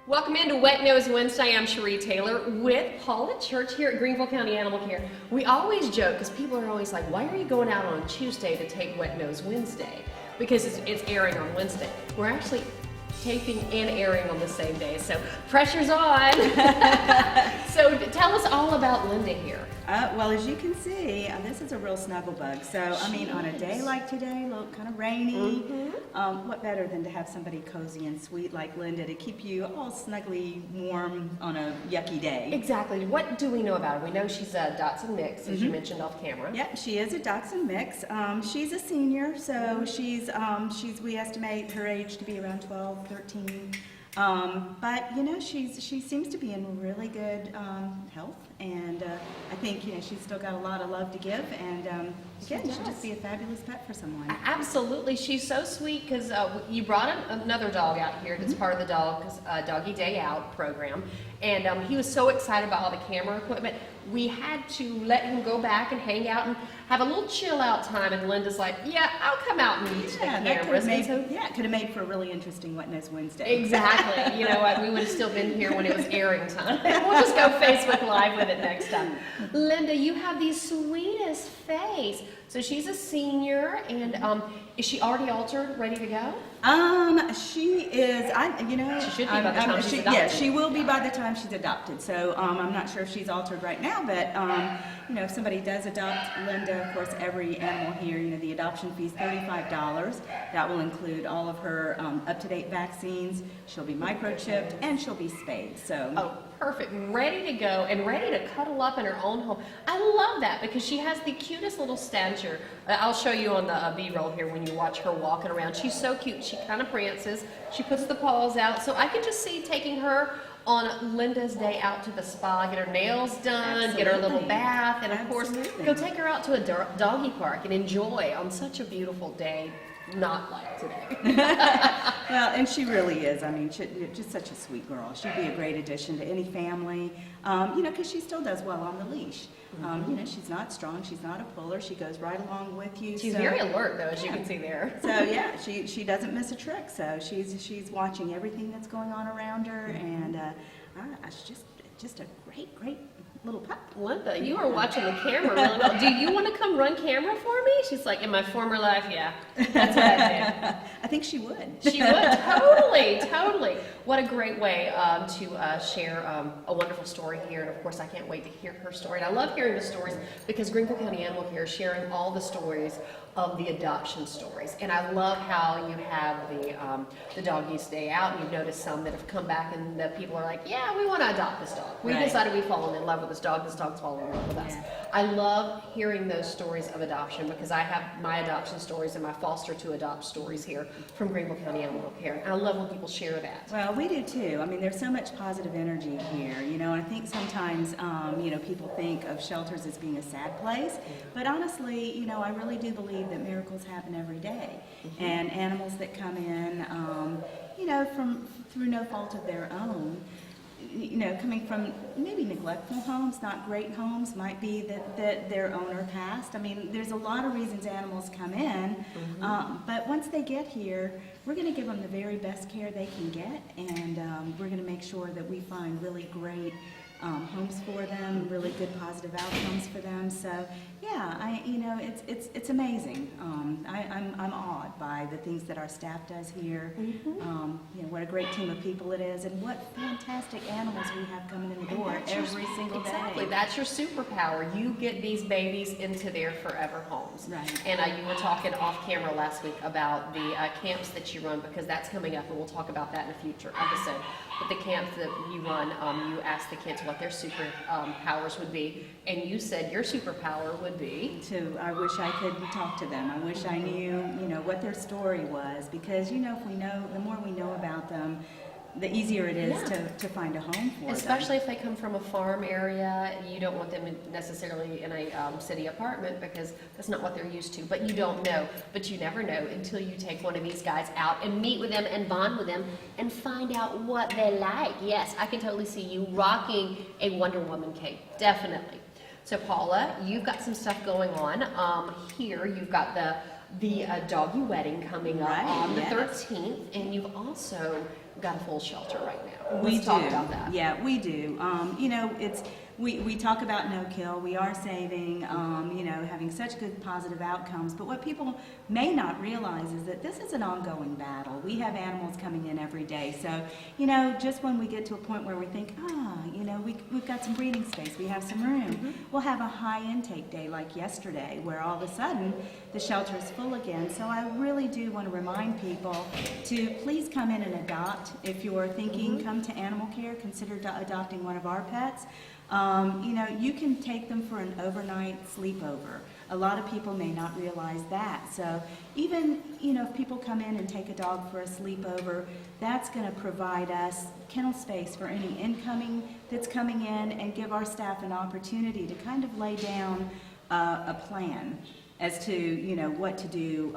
Welcome into Wet Nose Wednesday. I'm Cherie Taylor with Paula Church here at Greenville County Animal Care. We always joke because people are always like, why are you going out on Tuesday to take Wet Nose Wednesday? Because it's airing on Wednesday. We're actually taping and airing on the same day, so pressure's on. So tell us all about Linda here. Well, as you can see, this is a real snuggle bug. So, I mean, on a day like today, look, kind of rainy, what better than to have somebody cozy and sweet like Linda to keep you all snuggly warm on a yucky day. Exactly. What do we know about her? We know she's a Dachshund mix, as you mentioned off camera. Yep, she is a Dachshund mix. She's a senior, so we estimate her age to be around 12, 13. But you know, she seems to be in really good health, and I think she's still got a lot of love to give, and again, she'll just be a fabulous pet for someone. Absolutely, she's so sweet because you brought another dog out here that's part of the Doggy Day Out program, and he was so excited about all the camera equipment. We had to let him go back and hang out and have a little chill out time, and Linda's like, yeah, I'll come out and use the cameras. It could have made for a really interesting Wet Nose Wednesday. Exactly. You know what, we would have still been here when it was airing time. We'll just go Facebook Live with it next time. Linda, you have the sweetest face. So she's a senior, and is she already altered, ready to go? She is. She should be by the time she's adopted. Yeah, she will be by the time she's adopted. So I'm not sure if she's altered right now, but if somebody does adopt Linda, of course, every animal here, the adoption fee is $35. That will include all of her up-to-date vaccines. She'll be microchipped and she'll be spayed. So. Oh, perfect. Ready to go and ready to cuddle up in her own home. I love that because she has the cutest little stature. I'll show you on the B-roll here when you watch her walking around. She's so cute. She kind of prances. She puts the paws out. So I can just see taking her on Linda's day out to the spa, get her nails done, get her a little bath, and of course, go take her out to a doggy park and enjoy on such a beautiful day. Not like today. Well, and she really is. I mean, just such a sweet girl. She'd be a great addition to any family, because she still does well on the leash. She's not strong. She's not a puller. She goes right along with you. She's very alert, though, as you can see there. So, yeah, she doesn't miss a trick. So she's watching everything that's going on around her, and she's just a great little pup. Linda, you are watching the camera really well. Do you want to come run camera for me? She's like, in my former life, yeah. That's what I do. I think she would. She would, totally. What a great way to share a wonderful story here. And of course, I can't wait to hear her story. And I love hearing the stories because Greenville County Animal Care is sharing all the stories of the adoption stories. And I love how you have the Doggies Day Out, and you've noticed some that have come back and the people are like, yeah, we want to adopt this dog. We decided we've fallen in love with this dog's fallen in love with us. I love hearing those stories of adoption because I have my adoption stories and my foster to adopt stories here from Greenville County Animal Care. And I love when people share that. Well, we do too. I mean, there's so much positive energy here, I think sometimes, people think of shelters as being a sad place, but honestly, I really do believe that miracles happen every day. And animals that come in, through no fault of their own, coming from maybe neglectful homes, not great homes, might be that their owner passed. I mean, there's a lot of reasons animals come in, but once they get here, we're going to give them the very best care they can get, and we're going to make sure that we find really great homes for them, really good positive outcomes for them. So yeah, it's amazing. I'm awed by the things that our staff does here. What a great team of people it is, and what fantastic animals we have coming in the door every single day. Exactly, that's your superpower. You get these babies into their forever homes. Right. And you were talking off camera last week about the camps that you run, because that's coming up, and we'll talk about that in a future episode. But the camps that you run, you ask the kids what their superpowers would be, and you said your superpower would be I wish I could talk to them. I wish I knew, what their story was, because the more we know about them, the easier it is to find a home for them. Especially if they come from a farm area. You don't want them necessarily in a city apartment because that's not what they're used to. But you don't know. But you never know until you take one of these guys out and meet with them and bond with them and find out what they like. Yes, I can totally see you rocking a Wonder Woman cape. Definitely. So Paula, you've got some stuff going on. Here you've got the doggy wedding coming up on the 13th, and you've also got a full shelter right now. We Let's talk do. about that. Yeah, we do. You know, we talk about no kill. We are saving, you know, having such good positive outcomes. But what people may not realize is that this is an ongoing battle. We have animals coming in every day. So, you know, just when we get to a point where we think, you know, we've got some breathing space, we have some room, we'll have a high intake day like yesterday, where all of a sudden the shelter is full again. So I really do want to remind people to please come in and adopt. If you're thinking, come to Animal Care, consider adopting one of our pets. You know, you can take them for an overnight sleepover. A lot of people may not realize that. So even, you know, if people come in and take a dog for a sleepover, that's going to provide us kennel space for any incoming that's coming in, and give our staff an opportunity to kind of lay down a plan as to, you know, what to do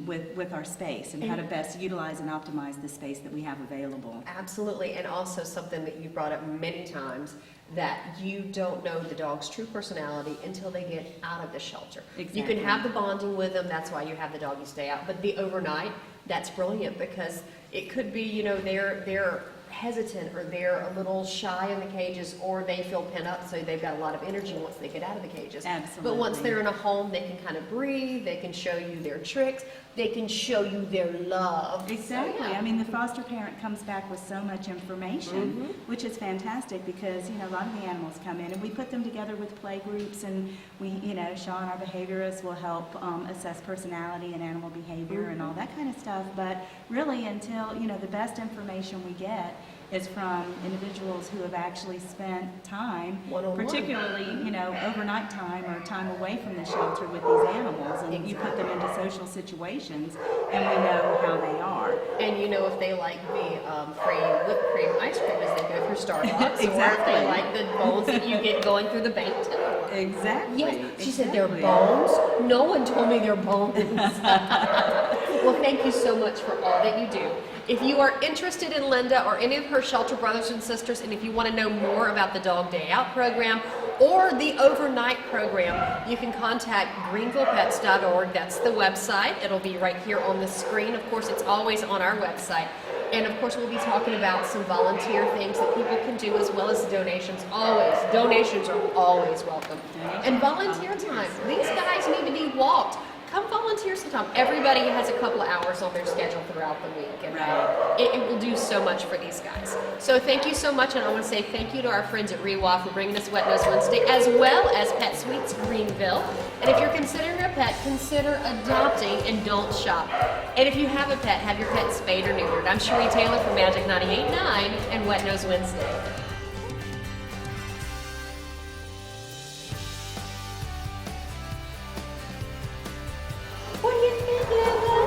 with our space and how to best utilize and optimize the space that we have available. Absolutely, and also something that you brought up many times, that you don't know the dog's true personality until they get out of the shelter. Exactly. You can have the bonding with them, that's why you have the doggy stay out, but the overnight, that's brilliant, because it could be, you know, they're hesitant, or they're a little shy in the cages, or they feel pent up, so they've got a lot of energy once they get out of the cages. Absolutely. But once they're in a home, they can kind of breathe, they can show you their tricks, they can show you their love. Exactly. So, yeah. I mean, the foster parent comes back with so much information, which is fantastic, because, you know, a lot of the animals come in and we put them together with play groups, and we, you know, Sean, our behaviorist, will help assess personality and animal behavior and all that kind of stuff. But really, until, you know, the best information we get is from individuals who have actually spent time, One-on-one. particularly, you know, overnight time or time away from the shelter with these animals, and you put them into social situations, and we know how they are. And you know if they like the free whipped cream ice cream as they go through Starbucks, or if Exactly. they like the bones that you get going through the bank teller. Exactly. Yes, she said they're bones. No one told me they're bones. Well, thank you so much for all that you do. If you are interested in Linda or any of her shelter brothers and sisters, and if you want to know more about the Dog Day Out program or the overnight program, you can contact greenvillepets.org. That's the website. It'll be right here on the screen. Of course, it's always on our website. And of course, we'll be talking about some volunteer things that people can do, as well as donations. Always. Donations are always welcome. And volunteer time. These guys need to be walked. Come volunteer sometime. Everybody has a couple of hours on their schedule throughout the week, and it will do so much for these guys. So thank you so much, and I want to say thank you to our friends at REWA for bringing us Wet Nose Wednesday, as well as Pet Sweets Greenville. And if you're considering a pet, consider adopting and don't shop. And if you have a pet, have your pet spayed or neutered. I'm Cherie Taylor from Magic 98.9 and Wet Nose Wednesday. What do you think, Linda?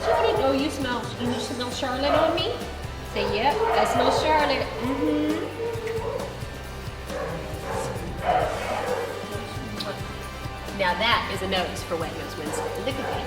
Charlotte? Oh, you smell Charlotte on me? Say, yep, I smell Charlotte. Now that is a nose for Wet Nose Wednesday. Look at that.